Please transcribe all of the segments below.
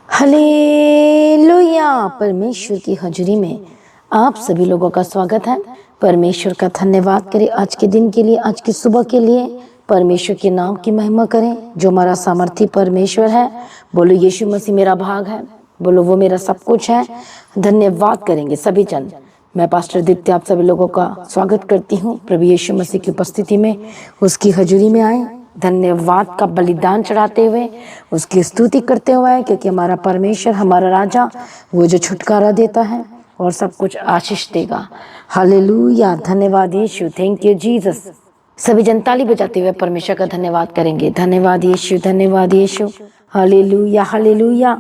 Hallelujah. परमेश्वर की हजूरी में आप सभी लोगों का स्वागत है। परमेश्वर का धन्यवाद करें आज के दिन के लिए, आज की सुबह के लिए। परमेश्वर के नाम की महिमा करें जो हमारा सामर्थी परमेश्वर है। बोलो यीशु मसीह मेरा भाग है, बोलो वो मेरा सब कुछ है। धन्यवाद करेंगे सभी जन। मैं पास्टर दीप्ति आप सभी लोगों का स्वागत करती हूँ प्रभु यीशु मसीह की उपस्थिति में। उसकी हजूरी में आए, धन्यवाद का बलिदान चढ़ाते हुए उसकी स्तुति करते हुए, क्योंकि हमारा परमेश्वर, हमारा राजा, वो जो छुटकारा देता है और सब कुछ आशीष देगा। हालेलुया। धन्यवाद यीशु, थैंक यू जीसस। सभी जन ताली बजाते हुए परमेश्वर का धन्यवाद करेंगे। धन्यवाद यीशु, धन्यवाद यीशु। Hallelujah hallelujah.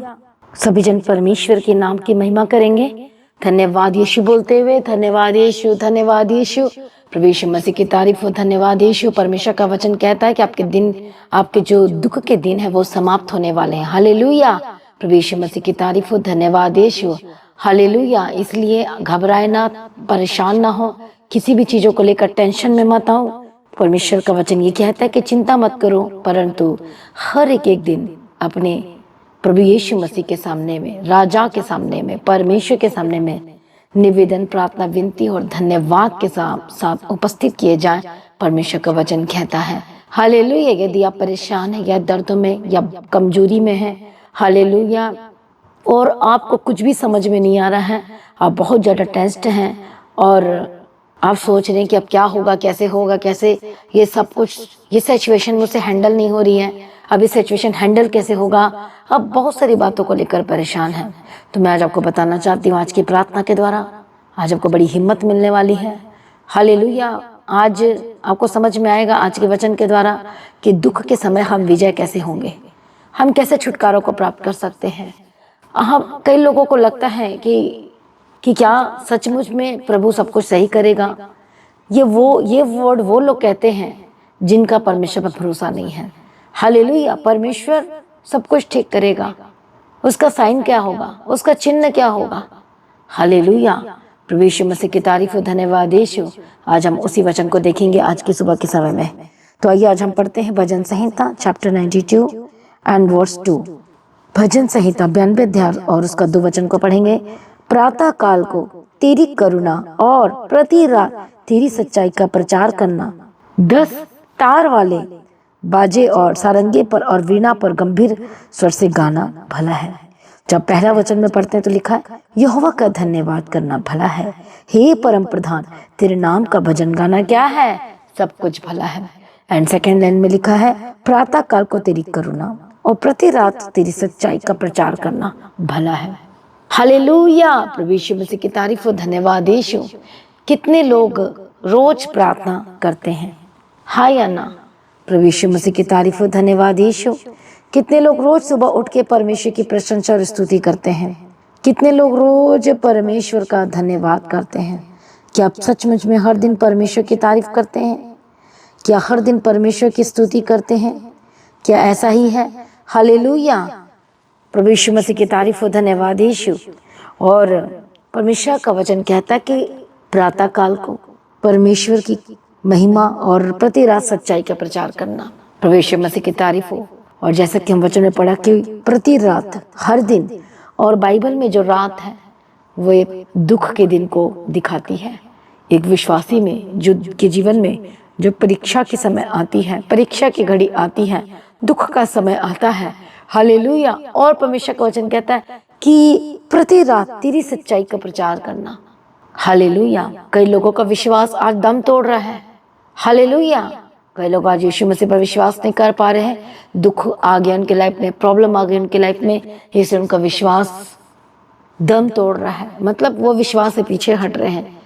सभी जन परमेश्वर के नाम की महिमा करेंगे। धन्यवाद यीशु बोलते हुए, धन्यवाद यीशु, धन्यवाद यीशु। प्रभु यीशु मसीह की तारीफ हो। धन्यवाद यीशु। परमेश्वर का वचन कहता है कि आपके दिन, आपके जो दुख के दिन है वो समाप्त होने वाले हैं। हालेलुया। प्रभु यीशु मसीह की तारीफ हो। धन्यवाद यीशु। हालेलुया। इसलिए घबराए ना, परेशान ना हो, किसी भी चीजों को लेकर टेंशन में मत आओ। परमेश्वर का वचन ये कहता है कि चिंता मत करो, परंतु हर एक दिन अपने प्रभु यीशु मसीह के सामने में, राजा के सामने में, परमेश्वर के सामने में निवेदन, प्रार्थना, विनती और धन्यवाद के साथ उपस्थित किए जाएं। परमेश्वर का वचन कहता है हालेलुया। यदि आप परेशान हैं या दर्दों में या कमजोरी में हैं, हालेलुया, और आपको कुछ भी समझ में नहीं आ रहा है, आप बहुत ज़्यादा टेंस्ड हैं और आप सोच रहे हैं कि अब क्या होगा, कैसे होगा, कैसे ये सब कुछ, ये सिचुएशन मुझसे हैंडल नहीं हो रही है, अब ये सिचुएशन हैंडल कैसे होगा, अब बहुत सारी बातों को लेकर परेशान है, तो मैं आज आपको बताना चाहती हूँ, आज की प्रार्थना के द्वारा आज आपको बड़ी हिम्मत मिलने वाली है। हालेलुया। आज आपको समझ में आएगा आज के वचन के द्वारा कि दुख के समय हम विजय कैसे होंगे, हम कैसे छुटकारों को प्राप्त कर सकते हैं। हम, कई लोगों को लगता है कि क्या सचमुच में प्रभु सब कुछ सही करेगा। ये वर्ड वो लोग कहते हैं जिनका परमेश्वर पर भरोसा नहीं है। हालेलुया। परमेश्वर सब कुछ ठीक करेगा। उसका साइन क्या होगा, उसका चिन्ह क्या होगा। हालेलुया। प्रभु यीशु मसीह की तारीफ हो। धन्यवाद यीशु। आज हम उसी वचन को देखेंगे आज की सुबह के समय में। तो आइए आज हम पढ़ते हैं भजन संहिता चैप्टर 92 एंड वर्स 2। भजन संहिता 92 अध्याय और उसका 2 वचन को पढ़ेंगे। प्रातः काल को तेरी करुणा और प्रति रात तेरी सच्चाई का प्रचार करना। 10 तार वाले बाजे और सारंगे पर और वीणा पर गंभीर स्वर से गाना भला है। जब पहला वचन में पढ़ते हैं तो लिखा है यहोवा का धन्यवाद करना भला है। हे परम प्रधान, तेरे नाम का भजन गाना क्या है, सब कुछ भला है। एंड सेकेंड लाइन में लिखा है प्रातः काल को तेरी करुणा और प्रति रात तेरी सच्चाई का प्रचार करना भला है। हालेलुया। प्रभु यीशु मसीह की तारीफ हो। धन्यवाद यीशु। कितने लोग रोज प्रार्थना करते हैं, हाँ या ना। प्रभु यीशु मसीह की तारीफ हो। धन्यवाद यीशु। कितने लोग रोज सुबह उठ के परमेश्वर की प्रशंसा और स्तुति करते हैं। कितने लोग रोज परमेश्वर का धन्यवाद करते हैं। क्या आप सचमुच में हर दिन परमेश्वर की तारीफ करते हैं? क्या हर दिन परमेश्वर की स्तुति करते हैं? क्या ऐसा ही है? हालेलुया। प्रभु यीशु मसीह की तारीफ हो। धन्यवाद यीशु। और परमेश्वर का वचन कहता है कि प्रातः काल को परमेश्वर की महिमा और प्रति रात सच्चाई का प्रचार करना। प्रभु यीशु मसीह की तारीफ हो। और जैसा कि हम वचन में पढ़ा कि प्रति रात, हर दिन, और बाइबल में जो रात है वो एक दुख के दिन को दिखाती है। एक विश्वासी में जो के जीवन में जो परीक्षा के समय आती है, परीक्षा की घड़ी आती है, दुख का समय आता है। हालेलुया। और परमेश्वर का वचन कहता है कि प्रति रात तेरी सच्चाई का प्रचार करना। हालेलुया। कई लोगों का विश्वास आज दम तोड़ रहा है। हालेलुया। कई लोग आज यीशु मसीह पर विश्वास नहीं कर पा रहे हैं। दुख आ गया उनके लाइफ में, प्रॉब्लम आ गई उनके लाइफ में, इसलिए उनका विश्वास दम तोड़ रहा है, मतलब वो विश्वास से पीछे हट रहे हैं।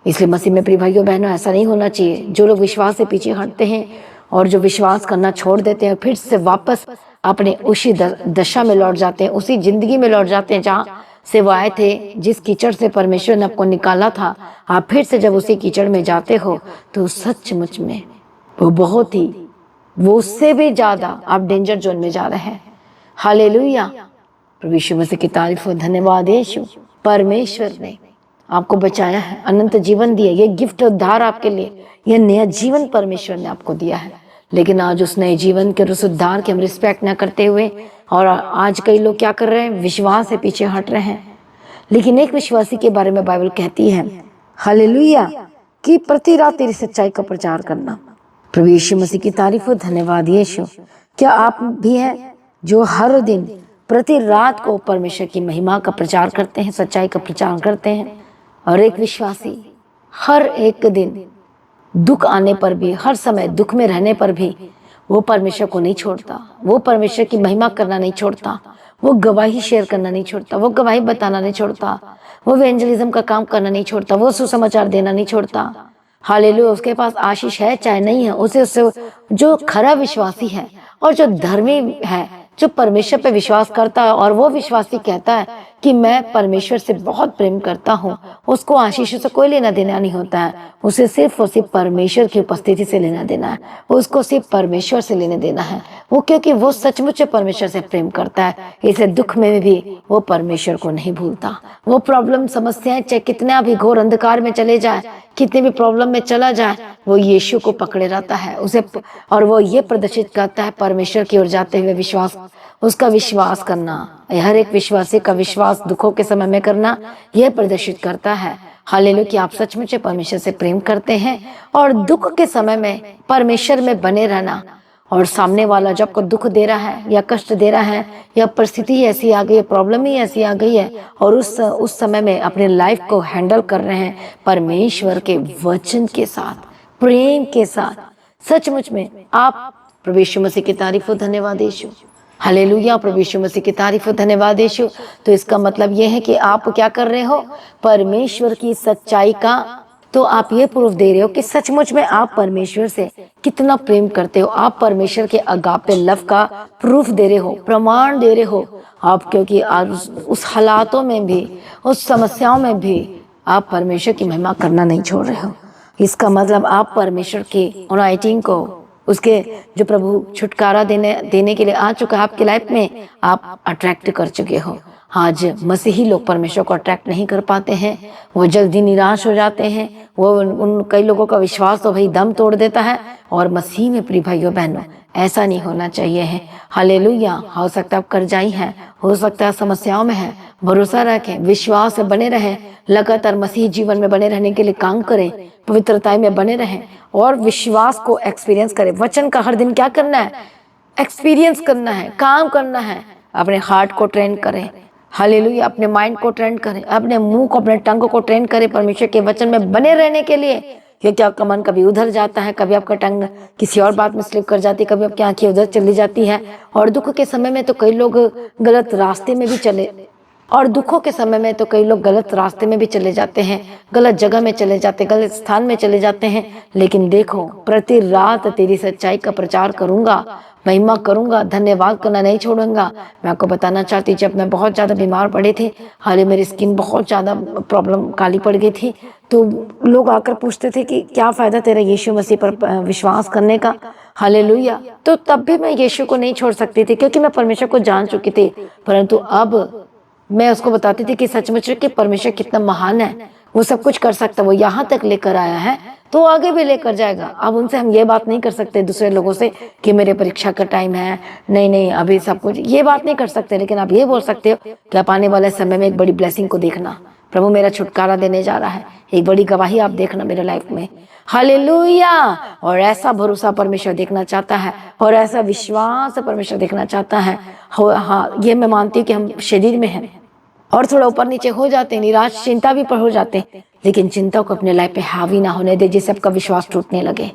इसलिए मसीह में प्रिय भाइयों बहनों, ऐसा नहीं होना चाहिए। जो लोग विश्वास से पीछे हटते हैं और जो विश्वास करना छोड़ देते हैं, फिर से वापस अपने उसी दशा में लौट जाते हैं, उसी जिंदगी में लौट जाते हैं जहाँ से वो आए थे, जिस कीचड़ से परमेश्वर ने आपको निकाला था। आप फिर से जब उसी कीचड़ में जाते हो तो सचमुच में वो बहुत ही, वो उससे भी ज्यादा आप डेंजर जोन में जा रहे हैं। हालेलुया। प्रभु यीशु मसीह की तारीफ हो। धन्यवाद यीशु। परमेश्वर ने आपको बचाया है, अनंत जीवन दिया, ये गिफ्ट उद्धार आपके लिए, ये नया जीवन परमेश्वर ने आपको दिया है। लेकिन आज उस नए जीवन के, उस उद्धार के हम रिस्पेक्ट ना करते हुए और आज कई लोग क्या कर रहे हैं, विश्वास से पीछे हट रहे हैं। लेकिन एक विश्वासी के बारे में बाइबल कहती है, हालेलुया, कि प्रति रात तेरी सच्चाई का प्रचार करना। प्रभु यीशु मसीह की तारीफ हो, धन्यवाद यीशु। क्या आप भी हैं जो हर दिन प्रति रात को परमेश्वर की महिमा का प्रचार करते हैं, सच्चाई का प्रचार करते हैं? और एक विश्वासी हर एक दिन दुख आने पर भी, हर समय दुख में रहने पर भी वो परमेश्वर को नहीं छोड़ता, वो परमेश्वर की महिमा करना नहीं छोड़ता, वो गवाही शेयर करना नहीं छोड़ता, वो गवाही बताना नहीं छोड़ता, वो इवेंजलिज्म का काम करना नहीं छोड़ता, वो सुसमाचार देना नहीं छोड़ता। हालेलुया, उसके पास आशीष है चाहे नहीं है, उससे जो खरा विश्वासी है और जो धर्मी है, जो परमेश्वर पे विश्वास करता है और वो विश्वासी कहता है कि मैं परमेश्वर से बहुत प्रेम करता हूँ, उसको आशीषों से कोई लेना देना नहीं होता है। उसे सिर्फ और सिर्फ परमेश्वर की उपस्थिति से लेना देना है, उसको सिर्फ परमेश्वर से लेने देना है। वो क्योंकि वो सचमुच परमेश्वर से प्रेम करता है, इसलिए दुख में भी वो परमेश्वर को नहीं भूलता। वो प्रॉब्लम, समस्याएं चाहे कितना भी घोर अंधकार में चले जाए, कितने भी प्रॉब्लम में चला जाए, वो यीशु को पकड़े रहता है उसे, और वो ये प्रदर्शित करता है परमेश्वर की ओर जाते हुए विश्वास, उसका विश्वास करना। हर एक विश्वासी का विश्वास दुखों के समय में करना यह प्रदर्शित करता है, हालेलुया, कि आप सचमुच परमेश्वर से प्रेम करते हैं। और दुख के समय में परमेश्वर में बने रहना, और सामने वाला जब को दुख दे रहा है या कष्ट दे रहा है या परिस्थिति ऐसी आ गई है, प्रॉब्लम ही ऐसी आ गई है, और उस समय में अपने लाइफ को हैंडल कर रहे हैं परमेश्वर के वचन के साथ, प्रेम के साथ, सचमुच में आप, प्रभु यीशु मसीह की तारीफ हो, धन्यवाद यीशु, हालेलुया, प्रभु यीशु मसीह की तारीफ हो, धन्यवाद यीशु। तो इसका मतलब यह है कि आप क्या कर रहे हो, परमेश्वर की सच्चाई का, तो आप ये प्रूफ दे रहे हो कि सचमुच में आप परमेश्वर से कितना प्रेम करते हो। आप परमेश्वर के अगापे लव का प्रूफ दे रहे हो, प्रमाण दे रहे हो आप, क्योंकि उस हालातों में भी, उस समस्याओं में भी आप परमेश्वर की महिमा करना नहीं छोड़ रहे हो। इसका मतलब आप परमेश्वर की अनॉइंटिंग को, उसके जो प्रभु छुटकारा देने के लिए आ चुका है आपकी लाइफ में, आप अट्रैक्ट कर चुके हो। आज मसीही लोग परमेश्वर को अट्रैक्ट नहीं कर पाते हैं, वो जल्दी निराश हो जाते हैं। वो उन कई लोगों का विश्वास तो भाई दम तोड़ देता है, और मसीह में प्रिय भाइयों बहनों ऐसा नहीं होना चाहिए है। हालेलुया, हो सकता है आप कर्जाई हैं, हो सकता है समस्याओं में है, भरोसा रखें, विश्वास में बने रहें, लगातार मसीह जीवन में बने रहने के लिए काम करें, पवित्रता में बने रहें और विश्वास को एक्सपीरियंस करें। वचन का हर दिन क्या करना है, एक्सपीरियंस करना है, काम करना है। अपने हार्ट को ट्रेन करें, हालेलुया, अपने माइंड को ट्रेन करें, अपने मुंह को, अपने टंग को ट्रेन करें परमेश्वर के वचन में बने रहने के लिए। क्योंकि आपका मन कभी उधर जाता है, कभी आपका टंग किसी और बात में स्लिप कर जाती है, कभी आपकी आंखें उधर चली जाती है। और दुख के समय में तो कई लोग गलत रास्ते में भी चले, और दुखों के समय में तो कई लोग गलत रास्ते में भी चले जाते हैं, गलत जगह में चले जाते, गलत स्थान में चले जाते हैं। लेकिन देखो, प्रति रात तेरी सच्चाई का प्रचार करूंगा, महिमा करूंगा, धन्यवाद करना नहीं छोड़ूंगा। मैं आपको बताना चाहती, जब मैं बहुत ज़्यादा बीमार पड़े थे, हाल मेरी स्किन बहुत ज़्यादा प्रॉब्लम, काली पड़ गई थी, तो लोग आकर पूछते थे कि क्या फ़ायदा तेरा यीशु मसीह पर विश्वास करने का। हालेलुया, तो तब भी मैं यीशु को नहीं छोड़ सकती थी, क्योंकि मैं परमेश्वर को जान चुकी थी। परंतु अब मैं उसको बताती थी कि सचमुच कि परमेश्वर कितना महान है, वो सब कुछ कर सकता है, वो यहाँ तक लेकर आया है तो आगे भी लेकर जाएगा। अब उनसे हम ये बात नहीं कर सकते दूसरे लोगों से कि मेरे परीक्षा का टाइम है, नहीं अभी सब कुछ, ये बात नहीं कर सकते। लेकिन आप ये बोल सकते हो कि आप आने वाले समय में एक बड़ी ब्लेसिंग को देखना, प्रभु मेरा छुटकारा देने जा रहा है, एक बड़ी गवाही आप देखना मेरे लाइफ में। हालेलुया, और ऐसा भरोसा परमेश्वर देखना चाहता है, और ऐसा विश्वास परमेश्वर देखना चाहता है। हाँ, ये मैं मानती हूँ कि हम शरीर में हैं और थोड़ा ऊपर नीचे हो जाते हैं, निराश, चिंता भी पर हो जाते हैं, लेकिन चिंता को अपने लाइफ पे हावी ना होने दे, जिससे आपका विश्वास टूटने लगे।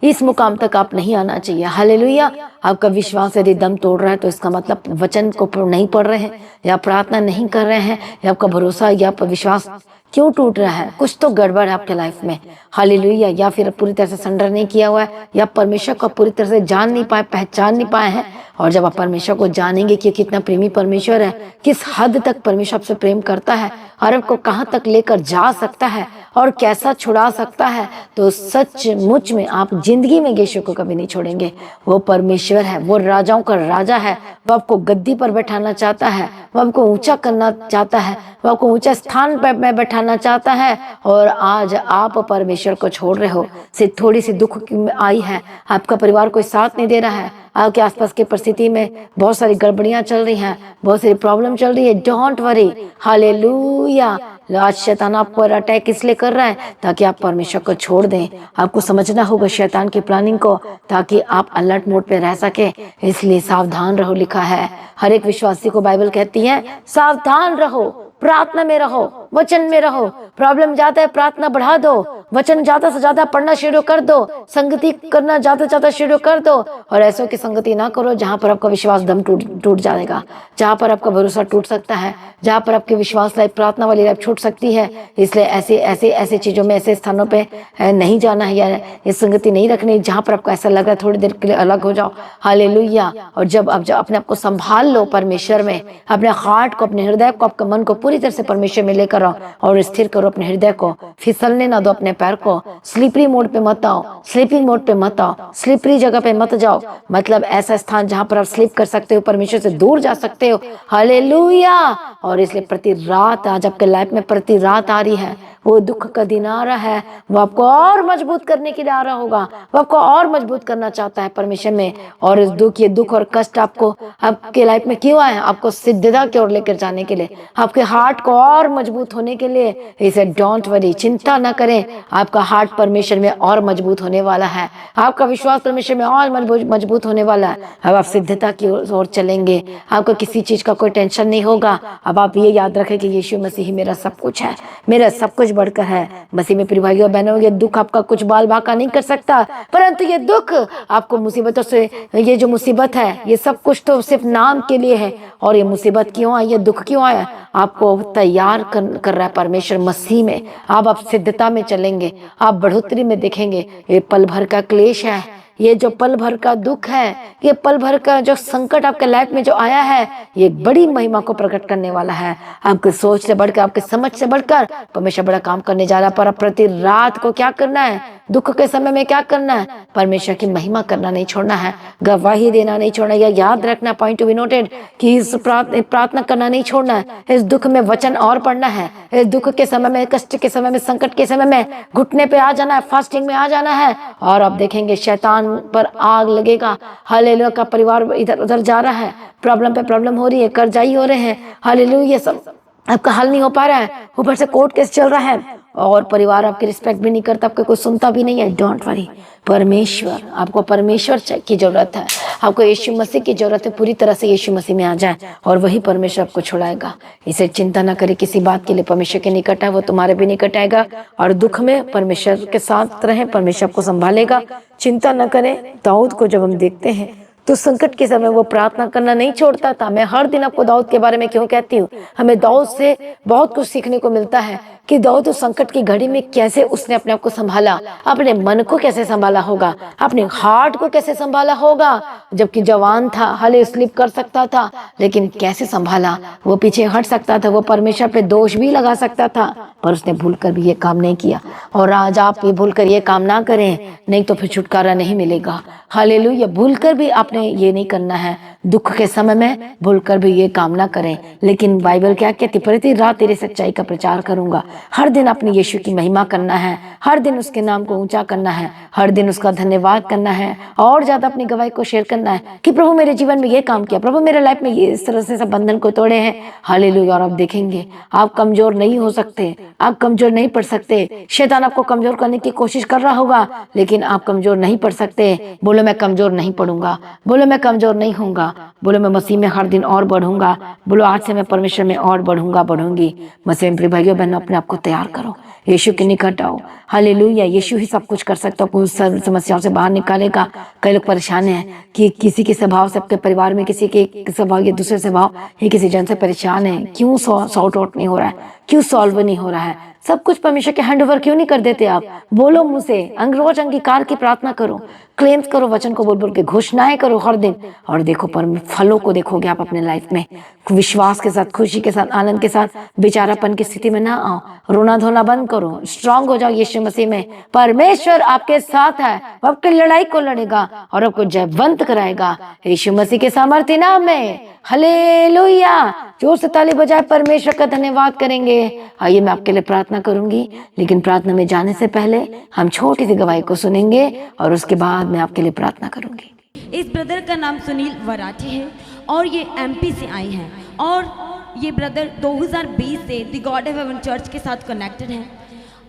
इस मुकाम तक आप नहीं आना चाहिए। हालेलुया, आपका विश्वास यदि दम तोड़ रहा है तो इसका मतलब वचन को नहीं पढ़ रहे हैं, या प्रार्थना नहीं कर रहे हैं, या आपका भरोसा या आपका विश्वास क्यों टूट रहा है, कुछ तो गड़बड़ है आपके लाइफ में। हालेलुया, या फिर पूरी तरह से सरेंडर नहीं किया हुआ है, या परमेश्वर को पूरी तरह से जान नहीं पाए, पहचान नहीं पाए हैं। और जब आप परमेश्वर को जानेंगे कि कितना प्रेमी परमेश्वर है, किस हद तक परमेश्वर आपसे प्रेम करता है और आपको कहाँ तक लेकर जा सकता है, और कैसा छुड़ा सकता है, तो सचमुच में आप जिंदगी में यीशु को कभी नहीं छोड़ेंगे। वो परमेश्वर है, वो राजाओं का राजा है, वो आपको गद्दी पर बैठाना चाहता है, वो आपको ऊंचा करना चाहता है, वो आपको ऊंचा स्थान पर में बैठाना चाहता है। और आज आप परमेश्वर को छोड़ रहे हो, सिर्फ थोड़ी सी दुख आई है, आपका परिवार कोई साथ नहीं दे रहा है, आपके आसपास की परिस्थिति में बहुत सारी गड़बड़ियां चल रही हैं, बहुत सारी प्रॉब्लम चल रही है, डोंट वरी, हालेलुया। आज शैतान आप पर अटैक इसलिए कर रहा है ताकि आप परमेश्वर को छोड़ दें। आपको समझना होगा शैतान की प्लानिंग को, ताकि आप अलर्ट मोड पे रह सके। इसलिए सावधान रहो, लिखा है। हर एक विश्वासी को बाइबल कहती है सावधान रहो, प्रार्थना में रहो, वचन में रहो। प्रॉब्लम ज्यादा है, प्रार्थना बढ़ा दो, वचन ज्यादा से ज्यादा पढ़ना शुरू कर दो, संगति करना ज्यादा से ज्यादा शुरू कर दो। और ऐसों की संगति ना करो जहां पर आपका विश्वास दम टूट जाएगा, जहां पर आपका भरोसा टूट सकता है, जहां पर आपकी विश्वास लाइफ, प्रार्थना वाली लाइफ छूट सकती है। इसलिए ऐसे चीजों में, ऐसे स्थानों पे नहीं जाना है, या ये संगति नहीं रखनी जहां पर आपको ऐसा लग रहा है थोड़ी देर के लिए अलग हो जाओ। हालेलुया। और जब अपने आप को संभाल लो परमेश्वर में, अपने हार्ट को, अपने हृदय को, आपके मन को पूरी तरह से परमेश्वर में लेकर आओ और स्थिर करो अपने हृदय को। फिसलने ना दो अपने पैर को। स्लीपरी मोड पे मत आओ, स्लीपिंग मोड पे मत आओ, स्लीपरी जगह पे मत जाओ। मतलब ऐसा स्थान जहां पर आप स्लीप कर सकते हो, परमेश्वर से दूर जा सकते हो। हालेलुया। और इसलिए प्रति रात, आज आपके लाइफ में प्रति रात आ रही है, वो दुख का दिन आ रहा है, वो आपको और मजबूत करने के लिए आ रहा होगा, वो आपको और मजबूत करना चाहता है परमेश्वर में। और इस ये दुख और कष्ट आपको आपके लाइफ में क्यों आए? आपको सिद्धता की ओर लेकर जाने के लिए, आपके हार्ट को और मजबूत होने के लिए। इसे डोंट वरी, चिंता ना करें। आपका हार्ट परमेश्वर में और मजबूत होने वाला है, आपका विश्वास परमेश्वर में और मजबूत होने वाला है। अब आप सिद्धता की ओर चलेंगे, आपको किसी चीज का कोई टेंशन नहीं होगा। अब आप ये याद रखें कि यीशु मसीह ही मेरा सब कुछ है, मेरा सब कुछ बढ़कर है। मसीह में प्रिय भाइयों बहनों, ये दुख आपका कुछ बाल बाका नहीं कर सकता, परंतु ये दुख आपको मुसीबतों से, ये जो मुसीबत है, ये सब कुछ तो सिर्फ नाम के लिए है। और ये मुसीबत क्यों आई, ये दुख क्यों आया? आपको तैयार कर रहा है परमेश्वर मसीह में। आप सिद्धता में चलेंगे, आप बढ़ोतरी में देखेंगे। ये पल भर का क्लेश है, ये जो पल भर का दुख है, ये पल भर का जो संकट आपके लाइफ में जो आया है, ये बड़ी महिमा को प्रकट करने वाला है। आपकी सोच से बढ़कर, आपकी समझ से बढ़कर परमेश्वर बड़ा काम करने जा रहा है। पर प्रति रात को क्या करना है? दुख के समय में क्या करना है? परमेश्वर की महिमा करना नहीं छोड़ना है, गवाही देना नहीं छोड़ना। या याद रखना, पॉइंट टू बी नोटेड, कि इस प्रार्थना करना नहीं छोड़ना है। इस दुख में वचन और पढ़ना है। इस दुख के समय में, कष्ट के समय में, संकट के समय में घुटने पे आ जाना है, फास्टिंग में आ जाना है। और आप देखेंगे शैतान पर आग लगेगा। हालेलुया। का परिवार इधर उधर जा रहा है, प्रॉब्लम पे प्रॉब्लम हो रही है, कर्जाई हो रहे हैं। हालेलुया। ये सब आपका हल नहीं हो पा रहा है, ऊपर से कोर्ट केस चल रहा है, और परिवार आपकी रिस्पेक्ट भी नहीं करता, आपको कोई सुनता भी नहीं है। डोंट वरी, परमेश्वर, आपको परमेश्वर की जरूरत है, आपको यीशु मसीह की जरूरत है। पूरी तरह से यीशु मसीह में आ जाए और वही परमेश्वर आपको छुड़ाएगा। इसे चिंता ना करें किसी बात के लिए, परमेश्वर के निकट है, वो तुम्हारे भी निकट आएगा। और दुख में परमेश्वर के साथ रहें, परमेश्वर आपको संभालेगा। चिंता न करें। दाऊद को जब हम देखते हैं तो संकट के समय वो प्रार्थना करना नहीं छोड़ता था। मैं हर दिन आपको दाऊद के बारे में क्यों कहती हूँ? हमें दाऊद से बहुत कुछ सीखने को मिलता है कि दाऊद उस संकट की घड़ी में कैसे उसने अपने आप को संभाला, अपने मन को कैसे संभाला होगा, अपने हार्ट को कैसे संभाला होगा। जबकि जवान था, हाले स्लिप कर सकता था, लेकिन कैसे संभाला। वो पीछे हट सकता था, वो परमेश्वर पे दोष भी लगा सकता था, पर उसने भूलकर भी ये काम नहीं किया। और आज आप ये भूलकर ये काम ना करें, नहीं तो फिर छुटकारा नहीं मिलेगा। हालेलुया। भूलकर भी आपने ये नहीं करना है, दुख के समय में भूलकर भी ये काम ना करें। लेकिन बाइबल क्या कहती? प्रति रात तेरी सच्चाई का प्रचार करूंगा। हर दिन अपने यीशु की महिमा करना है, हर दिन उसके नाम को ऊंचा करना है, हर दिन उसका धन्यवाद करना है, और ज्यादा अपनी गवाही को शेयर करना है कि प्रभु मेरे जीवन में ये काम किया, प्रभु मेरे लाइफ में ये इस तरह से सब बंधन को तोड़े हैं। हालेलुया। और आप देखेंगे आप कमजोर नहीं हो सकते, आप कमजोर नहीं पड़ सकते। शैतान आपको कमजोर करने की कोशिश कर रहा होगा, लेकिन आप कमजोर नहीं पड़ सकते। बोलो मैं कमजोर नहीं पड़ूंगा, बोलो मैं कमजोर नहीं होऊंगा, बोलो मैं मसीह में हर दिन और बढ़ूंगा, बोलो आज से मैं परमेश्वर में और बढ़ूंगा, बढ़ूंगी। मसीह में प्रिय भाइयों बहनों, अपने आप को तैयार करो, यीशु के निकट आओ। हालेलुया। यीशु ही सब कुछ कर सकता है, सब समस्याओं से बाहर निकालेगा। कई लोग परेशान हैं कि किसी के स्वभाव से, आपके परिवार में किसी के स्वभाव या दूसरे स्वभाव या किसी जन से परेशान है, क्यों सॉर्ट आउट नहीं हो रहा है। क्यों सॉल्व नहीं हो रहा है? सब कुछ परमेश्वर के हैंड ओवर क्यों नहीं कर देते आप? बोलो मुँह से, रोज अंगीकार की प्रार्थना करो, क्लेम्स करो, वचन को बोल बोल के घोषणाएं करो हर दिन, और देखो पर फलों को देखोगे आप अपने लाइफ में। विश्वास के साथ, खुशी के साथ, आनंद के साथ, बेचारापन की स्थिति में ना आओ, रोना धोना बंद करो, स्ट्रांग हो जाओ यीशु मसीह में। परमेश्वर आपके साथ है, वो आपकी लड़ाई को लड़ेगा और आपको जयवंत कराएगा यीशु मसीह के सामर्थ्य नाम में। हालेलुया! जोर से ताली बजाए परमेश्वर का धन्यवाद करेंगे। आइए मैं आपके लिए प्रार्थना करूंगी, लेकिन प्रार्थना में जाने से पहले हम छोटी सी गवाही को सुनेंगे और उसके बाद मैं आपके लिए प्रार्थना करूंगी। इस ब्रदर का नाम सुनील वराठी है और ये एमपी से आए हैं, और ये ब्रदर 2020 से the God of haven church के साथ कनेक्टेड हैं।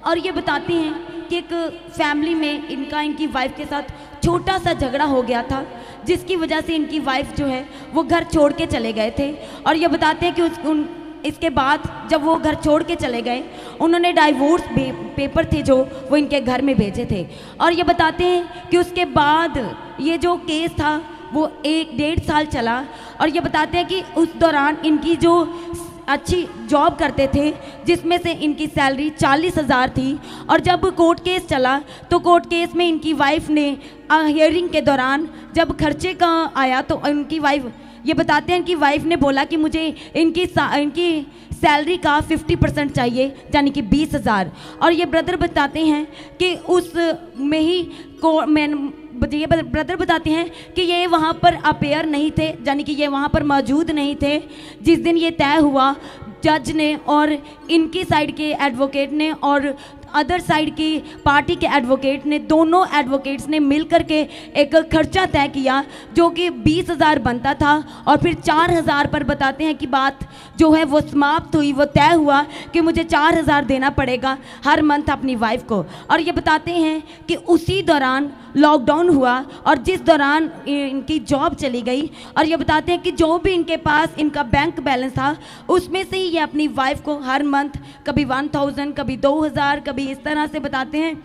और ये बताते हैं कि एक फैमिली में इनकी वाइफ के साथ छोटा सा झगड़ा हो गया था, जिसकी वजह से इनकी वाइफ जो है वो घर छोड़ के चले गए थे। और ये बताते हैं कि इसके बाद जब वो घर छोड़ के चले गए, उन्होंने डाइवोर्स पेपर थे जो वो इनके घर में भेजे थे। और ये बताते हैं कि उसके बाद ये जो केस था वो 1-1.5 साल चला। और ये बताते हैं कि उस दौरान इनकी जो अच्छी जॉब करते थे, जिसमें से इनकी सैलरी 40,000 थी। और जब कोर्ट केस चला तो कोर्ट केस में इनकी वाइफ ने हियरिंग के दौरान जब खर्चे का आया तो इनकी वाइफ, ये बताते हैं कि वाइफ ने बोला कि मुझे इनकी सैलरी का 50% चाहिए, यानी कि 20,000। और ये ब्रदर बताते हैं कि उस में ही ये ब्रदर बताते हैं कि ये वहाँ पर अपेयर नहीं थे, यानी कि ये वहाँ पर मौजूद नहीं थे जिस दिन ये तय हुआ। जज ने और इनकी साइड के एडवोकेट ने और अदर साइड की पार्टी के एडवोकेट ने, दोनों एडवोकेट्स ने मिलकर के एक खर्चा तय किया जो कि 20,000 बनता था। और फिर 4,000 पर बताते हैं कि बात जो है वो समाप्त हुई, वो तय हुआ कि मुझे 4,000 देना पड़ेगा हर मंथ अपनी वाइफ को। और ये बताते हैं कि उसी दौरान लॉकडाउन हुआ और जिस दौरान इनकी जॉब चली गई। और ये बताते हैं कि जो भी इनके पास इनका बैंक बैलेंस था उसमें से ही ये अपनी वाइफ को हर मंथ कभी 1,000, कभी 2,000, कभी इस तरह से बताते हैं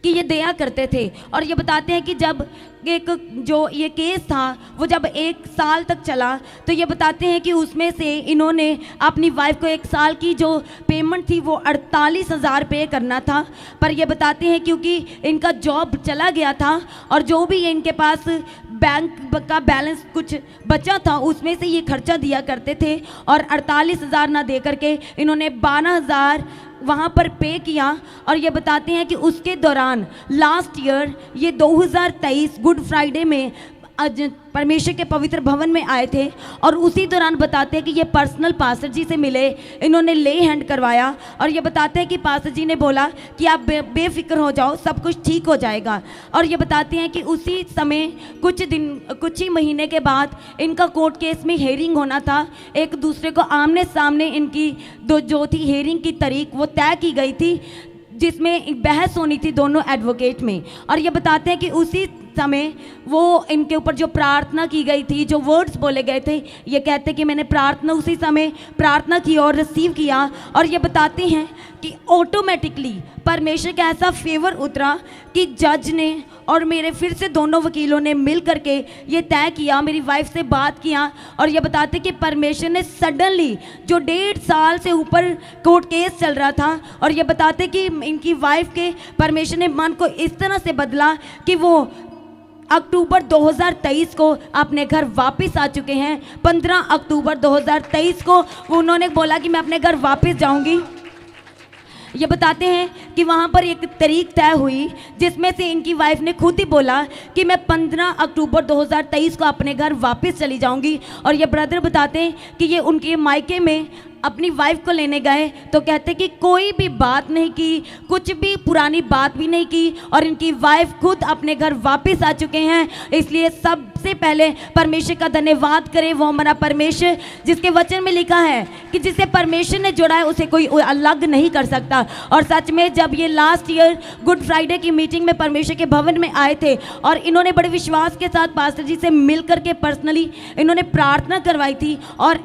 कि ये दिया करते थे। और ये बताते हैं कि जब एक जो ये केस था वो जब 1 साल तक चला तो ये बताते हैं कि उसमें से इन्होंने अपनी वाइफ को 1 साल की जो पेमेंट थी वो 48,000 पे करना था। पर ये बताते हैं क्योंकि इनका जॉब चला गया था और जो भी इनके पास बैंक का बैलेंस कुछ बचा था उसमें से ये खर्चा दिया करते थे। और 48,000 ना दे करके इन्होंने 12,000 वहाँ पर पे किया। और ये बताते हैं कि उसके दौरान लास्ट ईयर ये 2023 गुड फ्राइडे में परमेश्वर के पवित्र भवन में आए थे और उसी दौरान बताते हैं कि ये पर्सनल पास्टर जी से मिले, इन्होंने ले हैंड करवाया। और ये बताते हैं कि पास्टर जी ने बोला कि आप बेफिक्र हो जाओ, सब कुछ ठीक हो जाएगा। और ये बताते हैं कि उसी समय कुछ ही महीने के बाद इनका कोर्ट केस में हेयरिंग होना था। एक दूसरे को आमने सामने इनकी जो थी हेयरिंग की तारीख वो तय की गई थी, जिसमें बहस होनी थी दोनों एडवोकेट में। और ये बताते हैं कि उसी समय वो इनके ऊपर जो प्रार्थना की गई थी, जो वर्ड्स बोले गए थे, ये कहते कि मैंने प्रार्थना उसी समय प्रार्थना की और रिसीव किया। और ये बताते हैं कि ऑटोमेटिकली परमेश्वर का ऐसा फेवर उतरा कि जज ने और मेरे फिर से दोनों वकीलों ने मिल करके ये तय किया, मेरी वाइफ से बात किया। और ये बताते कि परमेश्वर ने सडनली जो 1.5 साल से ऊपर कोर्ट केस चल रहा था, और ये बताते कि इनकी वाइफ के परमेश्वर ने मन को इस तरह से बदला कि वो अक्टूबर 2023 को अपने घर वापस आ चुके हैं। 15 अक्टूबर 2023 को वो उन्होंने बोला कि मैं अपने घर वापस जाऊंगी। ये बताते हैं कि वहाँ पर एक तारीख तय हुई जिसमें से इनकी वाइफ ने खुद ही बोला कि मैं 15 अक्टूबर 2023 को अपने घर वापस चली जाऊंगी। और ये ब्रदर बताते हैं कि ये उनके मायके में अपनी वाइफ को लेने गए तो कहते कि कोई भी बात नहीं की, कुछ भी पुरानी बात भी नहीं की, और इनकी वाइफ खुद अपने घर वापस आ चुके हैं। इसलिए सबसे पहले परमेश्वर का धन्यवाद करें, वो हमारा परमेश्वर जिसके वचन में लिखा है कि जिसे परमेश्वर ने जोड़ा है उसे कोई अलग नहीं कर सकता। और सच में जब जब ये लास्ट ईयर गुड फ्राइडे की मीटिंग में परमेश्वर के भवन में आए थे और इन्होंने बड़े विश्वास के साथ पास्टर जी से मिल करके पर्सनली इन्होंने प्रार्थना करवाई थी और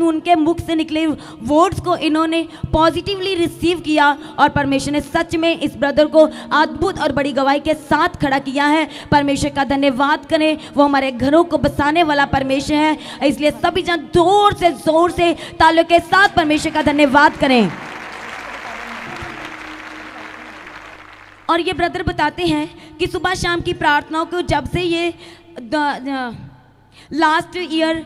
उनके मुख से निकले वर्ड्स को इन्होंने पॉजिटिवली रिसीव किया और परमेश्वर ने सच में इस ब्रदर को अद्भुत और बड़ी गवाही के साथ खड़ा किया है। परमेश्वर का धन्यवाद करें, वो हमारे घरों को बसाने वाला परमेश्वर है। इसलिए सभी जन जोर से तालियों के साथ परमेश्वर का धन्यवाद करें। और ये ब्रदर बताते हैं कि सुबह शाम की प्रार्थनाओं को जब से ये लास्ट ईयर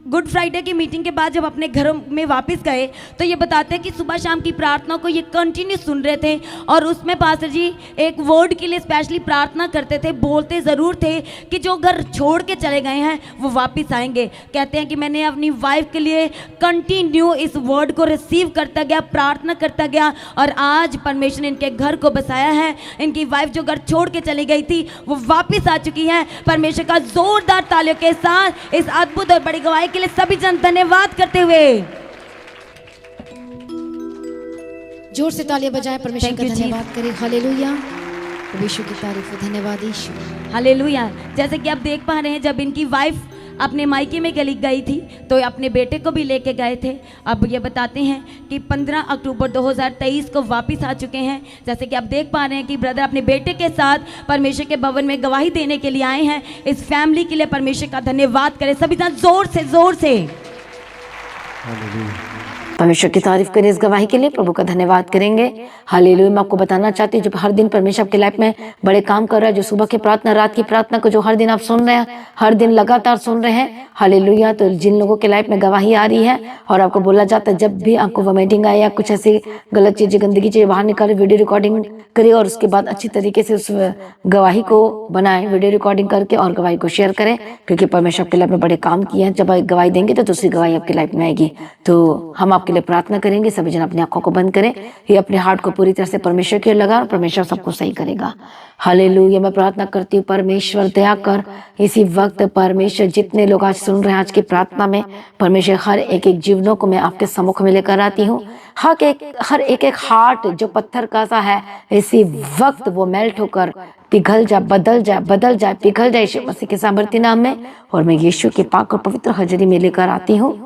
गुड फ्राइडे की मीटिंग के बाद जब अपने घरों में वापस गए तो ये बताते हैं कि सुबह शाम की प्रार्थना को ये कंटिन्यू सुन रहे थे और उसमें पास्टर जी एक वर्ड के लिए स्पेशली प्रार्थना करते थे, बोलते ज़रूर थे कि जो घर छोड़ के चले गए हैं वो वापस आएंगे। कहते हैं कि मैंने अपनी वाइफ के लिए कंटिन्यू इस वर्ड को रिसीव करता गया, प्रार्थना करता गया और आज परमेश्वर ने इनके घर को बसाया है। इनकी वाइफ जो घर छोड़ के चली गई थी वो वापस आ चुकी है। परमेश्वर का जोरदार तालियों के साथ इस अद्भुत और बड़ी गवाही के लिए सभी जन धन्यवाद करते हुए जोर से तालियां बजाएं, परमेश्वर Thank का you, धन्यवाद करें। हालेलुया, यीशु की तारीफ हो। धन्यवाद यीशु। हालेलुया। जैसे कि आप देख पा रहे हैं जब इनकी वाइफ अपने मायके में गई थी तो अपने बेटे को भी लेके गए थे। अब ये बताते हैं कि 15 अक्टूबर 2023 को वापस आ चुके हैं। जैसे कि आप देख पा रहे हैं कि ब्रदर अपने बेटे के साथ परमेश्वर के भवन में गवाही देने के लिए आए हैं। इस फैमिली के लिए परमेश्वर का धन्यवाद करें सभी जन जोर से। परमेश्वर की तारीफ करें इस गवाही के लिए, प्रभु का धन्यवाद करेंगे। हालेलुया। मैं आपको बताना चाहती हूँ जो हर दिन परमेश्वर आपकी लाइफ में बड़े काम कर रहा है, जो सुबह की प्रार्थना, रात की प्रार्थना को जो हर दिन आप सुन रहे हैं, हर दिन लगातार सुन रहे हैं, हालेलुया, तो जिन लोगों के लाइफ में गवाही आ रही है और आपको बोला जाता है जब भी आपको वोमिटिंग आए या कुछ ऐसी गलत चीजें, गंदगी चीजें बाहर निकाले, वीडियो रिकॉर्डिंग करिए और उसके बाद अच्छी तरीके से उस गवाही को बनाएं, वीडियो रिकॉर्डिंग करके और गवाही को शेयर करें, क्योंकि परमेश्वर आपकी लाइफ में बड़े काम किए हैं। जब आप गवाही देंगे तो दूसरी गवाही आपकी लाइफ में आएगी। तो हम आपके लिए प्रार्थना करेंगे। सभी जन अपनी आंखों को बंद करें, ये अपने हार्ट को पूरी तरह से परमेश्वर की ओर लगा और परमेश्वर सबको सही करेगा। हालेलुया। मैं प्रार्थना करती हूँ परमेश्वर दया कर इसी वक्त, परमेश्वर जितने लोग आज सुन रहे हैं आज की प्रार्थना में, परमेश्वर हर एक जीवनों को मैं आपके सम्मुख में लेकर आती हूँ। हर एक हार्ट जो पत्थर का सा है इसी वक्त वो मेल्ट होकर पिघल जाए, बदल जाए, पिघल जाए यीशु मसीह के सामर्थ्य नाम में। और मैं यीशु के पाक और पवित्र हजरी में लेकर आती हूँ।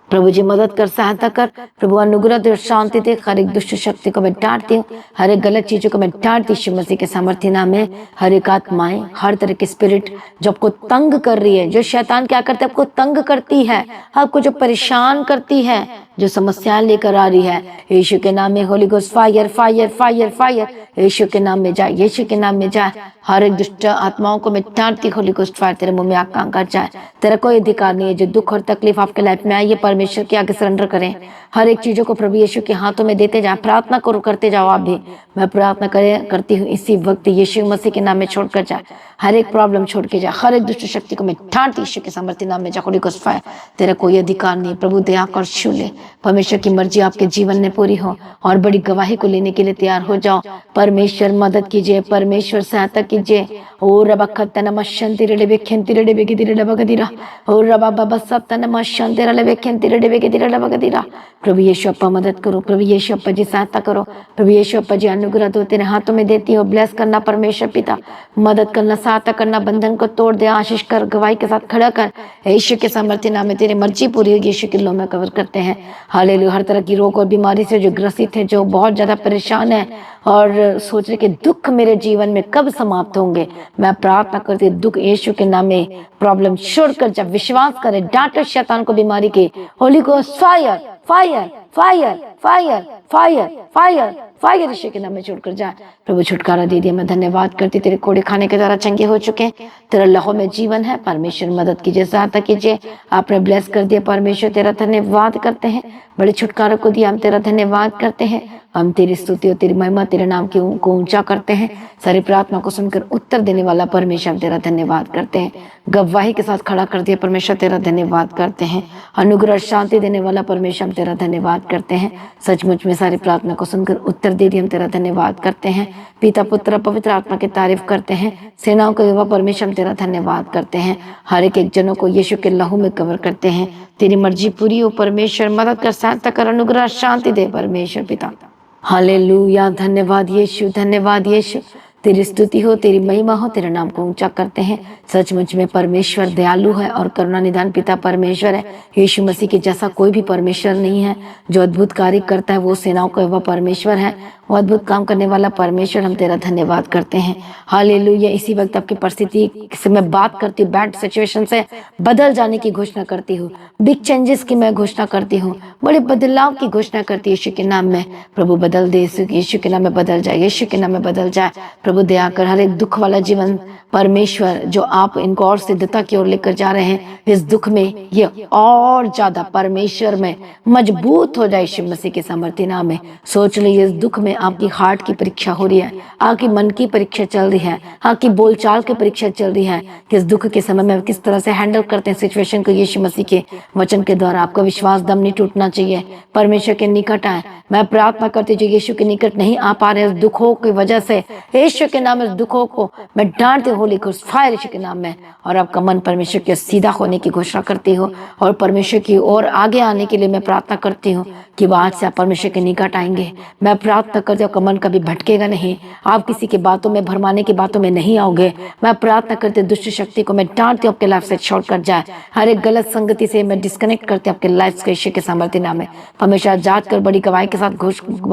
प्रभु जी मदद कर, सहायता कर, प्रभु अनुग्रह दे और शांति दे। हर एक दुष्ट शक्ति को मैं डांटती हूँ, हर एक गलत चीजों को मैं डांटती यीशु मसीह के सामर्थ्य नाम में। हर एक आत्माएं, हर तरह की स्पिरिट जो आपको तंग कर रही है, जो शैतान क्या करते हैं आपको तंग करती है, आपको जो परेशान करती है, जो समस्याएं लेकर आ रही है, यीशु के नाम में holy ghost fire fire fire fire Yeshu के नाम में जाए, यीशु के नाम में जाए। हर एक दुष्ट आत्माओं को मैं डांटती, होली गोस्ट फायर तेरे मुंह में आग कांकर जाए। तेरा कोई अधिकार नहीं है। जो दुख और तकलीफ आपके लाइफ में आई है परमेश्वर के आगे सरेंडर करें। हर एक चीजों को प्रभु यीशु के हाथों में देते जाए, प्रार्थना करो, करते जाओ। आप भी मैं प्रार्थना करती हूँ इसी वक्त यीशु मसीह के नाम में छोड़कर जाए, हर एक प्रॉब्लम छोड़ के जाए, हर एक दुष्ट शक्ति को मैं डांटती यीशु के सामर्थ्य नाम में जा। होली गोस्ट फायर तेरा कोई अधिकार नहीं। प्रभु दया कर, छू ले। परमेश्वर की मर्जी आपके जीवन में पूरी हो और बड़ी गवाही को लेने के लिए तैयार हो जाओ। परमेश्वर मदद कीजिए, परमेश्वर सहायता कीजिए। ओ रबा खत्तना शांति रे बेखेंति रे बेगिदिरे लबगदिरा, ओ रबा बाबा सत्तना शांति रे बेखेंति रे बेगिदिरे लबगदिरा। प्रभु यीशु अप्पा मदद करो, प्रभु यीशु अप्पा जी सहायता करो, प्रभु यीशु अप्पा जी अनुग्रह दो, तेरे हाथों में देती हो। ब्लेस करना परमेश्वर पिता, मदद करना, सहायता करना, बंधन को तोड़ दे, आशीष कर, गवाही के साथ खड़ा कर। यीशु के सामर्थ्य नाम में तेरी मर्जी पूरी होगी। यीशु के लो में कवर करते हैं। हालेलुया। हर तरह की रोग और बीमारी से जो ग्रसित है, जो बहुत ज्यादा परेशान है और सोच रहे कि दुख मेरे जीवन में कब समाप्त होंगे, मैं प्रार्थना करती हूँ दुख यीशु के नाम में प्रॉब्लम छोड़कर जब विश्वास करे, डांटो शैतान को बीमारी के। Holy ghost fire fire fire fire fire fire fire Yeshu के नाम में छोड़कर जाए। प्रभु छुटकारा दे दिया। मैं धन्यवाद करती, तेरे कोड़े खाने के द्वारा चंगे हो चुके हैं, तेरा लहू में जीवन है। परमेश्वर मदद कीजिए, सहायता कीजिए। आपने ब्लेस कर दिया परमेश्वर, तेरा धन्यवाद करते हैं। बड़े छुटकारा को दिया, हम तेरा धन्यवाद करते हैं। हम तेरी स्तुति और तेरी महिमा, तेरे नाम को ऊंचा करते हैं। सारी प्रार्थना को सुनकर उत्तर देने वाला परमेश्वर तेरा धन्यवाद करते हैं। गवाही के साथ खड़ा कर दिया परमेश्वर, तेरा धन्यवाद करते हैं। अनुग्रह शांति देने वाला परमेश्वर तेरा धन्यवाद करते हैं। सचमुच में सारी प्रार्थना को सुनकर उत्तर दे दिया, हम तेरा धन्यवाद करते हैं। पिता पुत्र पवित्र आत्मा की तारीफ करते हैं। सेनाओं के युवा परमेश्वर तेरा धन्यवाद करते हैं। हर एक जनों को यीशु के लहू में कवर करते हैं। तेरी मर्जी पूरी हो परमेश्वर, मदद कर, सहायता कर, अनुग्रह शांति दे परमेश्वर पिता। हालेलुया, धन्यवाद यीशु, धन्यवाद यीशु। तेरी स्तुति हो, तेरी महिमा हो, तेरे नाम को ऊंचा करते हैं। सचमुच में परमेश्वर दयालु है और करुणा निधान पिता परमेश्वर है। यीशु मसीह के जैसा कोई भी परमेश्वर नहीं है। जो अद्भुत कार्य करता है वो सेनाओं का वह परमेश्वर है, वो अद्भुत काम करने वाला परमेश्वर। हम तेरा धन्यवाद करते हैं। हालेलुया। इसी वक्त आपकी परिस्थिति से मैं बात करती हूँ, बैड सिचुएशन से बदल जाने की घोषणा करती हूँ, बिग चेंजेस की मैं घोषणा करती हूँ, बड़े बदलाव की घोषणा करती हूँ। यीशु के नाम में प्रभु बदल दे, यीशु के नाम में बदल जाए, यीशु के नाम में बदल जाए। प्रभु दया कर, हर एक दुख वाला जीवन परमेश्वर जो आप इनको और सिद्धता की ओर लेकर जा रहे हैं, इस दुख में ये और ज्यादा परमेश्वर में मजबूत हो जाए यीशु मसीह के सामर्थ्य नाम में। सोच लीजिए इस दुख में आपकी हार्ट की परीक्षा हो रही है, आपकी मन की परीक्षा चल रही है, आपकी बोलचाल की परीक्षा चल रही है कि इस दुख के समय में किस तरह से हैंडल करते हैं सिचुएशन को। यीशु मसीह के वचन के द्वारा आपका विश्वास दम नहीं टूटना चाहिए। परमेश्वर के निकट आए। मैं प्रार्थना करती हूँ जो यीशु के निकट नहीं आ पा रहे इस दुखों की वजह से, यीशु के नाम में इस दुखों को मैं डांटती हूँ, होली घोस्ट फायर यीशु के नाम में। और आपका मन परमेश्वर के सीधा होने की घोषणा करती हूँ और परमेश्वर की ओर आगे आने के लिए मैं प्रार्थना करती हूँ कि वो आज से आप परमेश्वर के निकट आएंगे। मैं प्रार्थना करती हूँ आपका मन कभी भटकेगा नहीं, आप किसी की बातों में, भरमाने की बातों में नहीं आओगे। मैं प्रार्थना करती हूँ दुष्ट शक्ति को मैं डांटती हूँ आपके लाइफ से छोड़ कर जाए, हर एक गलत संगति से मैं डिस्कनेक्ट करती हूँ आपके लाइफ के यीशु के सामर्थ्य नाम में। हमेशा जांच कर बड़ी गवाही के साथ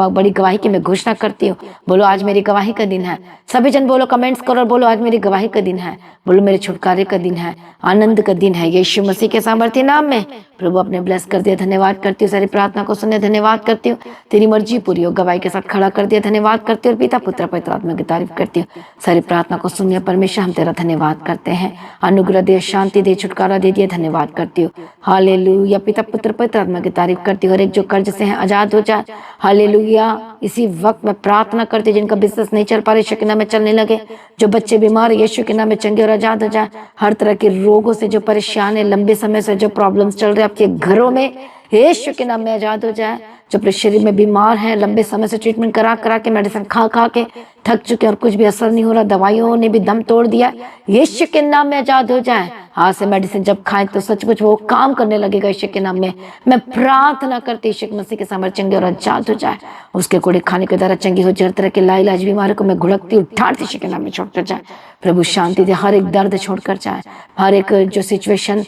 बड़ी गवाही की मैं घोषणा करती हूँ। बोलो आज मेरी गवाही का दिन है। सभी जन बोलो, कमेंट्स करो, बोलो आज मेरी गवाही का दिन है। बोलो मेरे छुटकारे का दिन है, आनंद का दिन है यीशु मसीह के सामर्थ्य नाम में। प्रभु अपने ब्लेस कर दिया, धन्यवाद करती हूँ। सारी प्रार्थना को सुनने धन्यवाद करती हूँ। तेरी मर्जी पूरी हो, गवाही के साथ खड़ा कर दिया, धन्यवाद करती हूँ। और पिता पुत्र पवित्र आत्मा की तारीफ करती हूँ। सारी प्रार्थना को सुनिए परमेश्वर, हम तेरा धन्यवाद करते हैं। अनुग्रह दे, शांति दे, छुटकारा दे दिया, धन्यवाद करती हूँ। हालेलुया। पिता पुत्र पवित्र आत्मा की तारीफ करती हूँ। और एक जो कर्ज से है आजाद हो जाए। हालेलुया। इसी वक्त मैं प्रार्थना करती हूँ जिनका बिजनेस नहीं चल पा रहा यीशु के नाम में चलने लगे, जो बच्चे बीमार है यीशु के नाम में चंगे और आजाद हो जाए। हर तरह के रोगों से जो परेशान है, लंबे समय से जो प्रॉब्लम्स चल रहे हैं आपके घरों में, यीशु के नाम में आजाद हो जाए। जो अपने शरीर में बीमार है, लंबे समय से ट्रीटमेंट करा के, मेडिसिन खा के थक चुके और कुछ भी असर नहीं हो रहा, दवाइयों ने भी दम तोड़ दिया, यीशु के नाम में आजाद हो जाए। आज से मेडिसिन जब खाएं तो सचमुच वो काम करने लगेगा यीशु के नाम में। मैं प्रार्थना करती यीशु मसीह के सामर्थ्य चंगे और आजाद हो जाए। उसके कोड़े खाने के द्वारा चंगी हो जाए। हर तरह के लाइलाज बीमारी को मैं घुड़कती उठाती यीशु के नाम में छोड़कर जाए। प्रभु शांति दे, हर एक दर्द छोड़कर जाए। हर एक जो सिचुएशन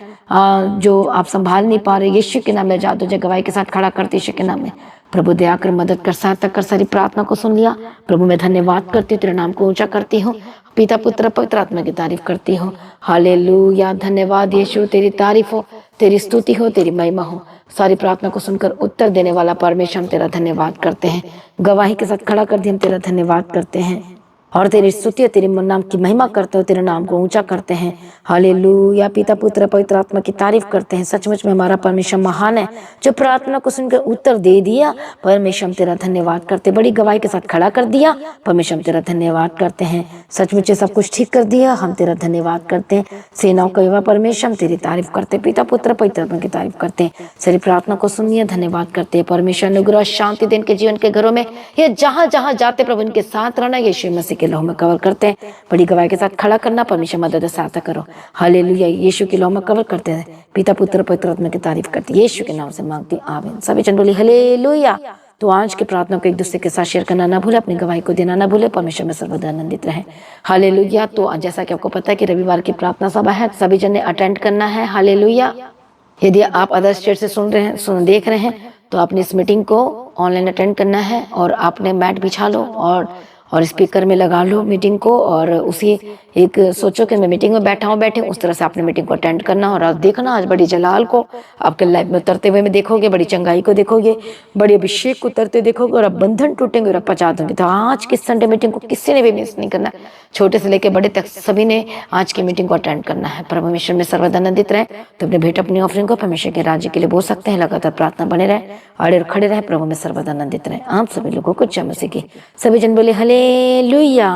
जो आप संभाल नहीं पा रहे यीशु के नाम में आजाद हो जाए। गवाही के साथ खड़ा करती यीशु के नाम में। प्रभु दया कर, मदद कर, सहायता कर। सारी प्रार्थना को सुन लिया प्रभु। मैं धन्यवाद करती हूँ, तेरे नाम को ऊंचा करती हूँ। पिता पुत्र पवित्र आत्मा की तारीफ करती हूँ। हालेलुया। धन्यवाद यीशु, तेरी तारीफ हो, तेरी स्तुति हो, तेरी महिमा हो। सारी प्रार्थना को सुनकर उत्तर देने वाला परमेश्वर, हम तेरा धन्यवाद करते हैं। गवाही के साथ खड़ा कर दिया, हम तेरा धन्यवाद करते हैं और तेरी स्तुति और तेरे नाम की महिमा करते हो, तेरे नाम को ऊंचा करते हैं। हालेलुया। पिता पुत्र पवित्र आत्मा की तारीफ करते हैं। सचमुच में हमारा परमेश्वर महान है जो प्रार्थना को सुनकर उत्तर दे दिया। परमेश्वर हम तेरा धन्यवाद करते, बड़ी गवाही के साथ खड़ा कर दिया। परमेश्वर हम तेरा धन्यवाद करते हैं। सचमुच सब कुछ ठीक कर दिया, हम तेरा धन्यवाद करते हैं। सेनाओं का युवा परमेश्वर हम तेरी तारीफ करते, पिता पुत्र पवित्र आत्मा की तारीफ करते हैं। सारी प्रार्थना को सुनिए, धन्यवाद करते हैं। परमेश्वर अनुग्रह शांति दिन के जीवन के घरों में, ये जहां जहां जाते प्रभु इनके साथ रहना यीशु मसीह के लहू में कवर करते हैं। बड़ी गवाही के साथ खड़ा करना परमेश्वर, मदद सहायता करो। हालेलुया। यीशु के लहू में कवर करते हैं। पिता पुत्र पवित्र आत्मा की तारीफ करते हैं। यीशु के नाम से मांगती हूं, आमीन। सभी जन बोली हालेलुया। तो आज की प्रार्थना को एक दूसरे के साथ शेयर करना ना भूले, अपनी गवाही को देना ना भूले। परमेश्वर में सर्वदा आनंदित रहे। हालेलुया। तो जैसा कि आपको पता है कि रविवार की प्रार्थना सभा है, सभी जन ने अटेंड करना है। हालेलुया। यदि आप अदर स्टेट से सुन रहे हैं, देख रहे हैं, तो आपने इस मीटिंग को ऑनलाइन अटेंड करना है और आपने मैट बिछा लो और स्पीकर में लगा लो मीटिंग को। और उसी एक सोचो कि मैं मीटिंग में बैठी हूँ, उस तरह से आपने मीटिंग को अटेंड करना। और आप देखना आज बड़ी जलाल को आपके लाइफ में उतरते हुए में देखोगे, बड़ी चंगाई को देखोगे, बड़ी अभिषेक को उतरते देखोगे और अब बंधन टूटेंगे और अब पचा दोगे। तो आज की संडे मीटिंग को किसी ने भी मिस नहीं करना, छोटे से लेकर बड़े तक सभी ने आज की मीटिंग को अटेंड करना है। प्रभु परमेश्वर में सर्वदा आनंदित रहे। तो अपने भेंट अपनी ऑफरिंग को परमेश्वर के राज्य के लिए बोल सकते हैं। लगातार प्रार्थना बने रहे, अड़े और खड़े रहे। प्रभु में सर्वदा आनंदित रहे। आप सभी लोगों को जय मसीह की। सभी जन बोले हालेलुया।